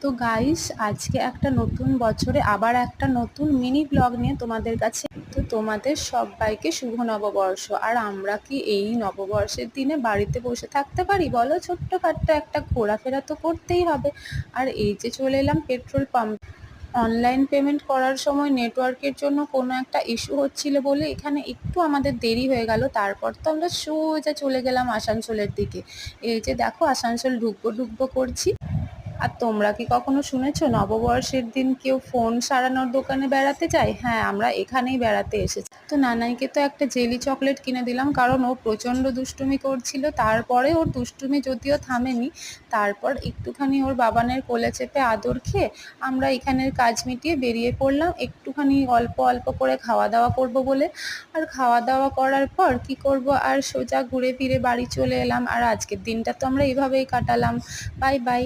তো গাইস, আজকে একটা নতুন বছরে আবার একটা নতুন মিনি ব্লগ নিয়ে তোমাদের কাছে। তো তোমাদের সবাইকে শুভ নববর্ষ। আর আমরা কি এই নববর্ষের দিনে বাড়িতে বসে থাকতে পারি বলো? ছোট্টখাট্ট একটা ঘোরাফেরা তো করতেই হবে। আর এই যে চলে এলাম পেট্রোল পাম্প। অনলাইন পেমেন্ট করার সময় নেটওয়ার্কের জন্য কোনো একটা ইস্যু হচ্ছিল বলে এখানে একটু আমাদের দেরি হয়ে গেল। তারপর তো আমরা সোজা চলে গেলাম আসানসোলের দিকে। এই যে দেখো, আসানসোল ঢুকবো ঢুকবো করছি। আর তোমরা কি কখনো শুনেছো নববর্ষের দিন কেউ ফোন সারানোর দোকানে বেড়াতে যায়? হ্যাঁ, আমরা এখানেই বেড়াতে এসেছি। তো নানাইকে তো একটা জেলি চকলেট কিনে দিলাম, কারণ ও প্রচণ্ড দুষ্টুমি করছিল। তারপরে ওর দুষ্টুমি যদিও থামেনি, তারপর একটুখানি ওর বাবানের কোলে চেপে আদর খেয়ে আমরা এখানের কাজ মিটিয়ে বেরিয়ে পড়লাম একটুখানি অল্প অল্প করে খাওয়া দাওয়া করব বলে। আর খাওয়া দাওয়া করার পর কি করব, আর সোজা ঘুরে ফিরে বাড়ি চলে এলাম। আর আজকের দিনটা তো আমরা এইভাবেই কাটালাম। Bye bye.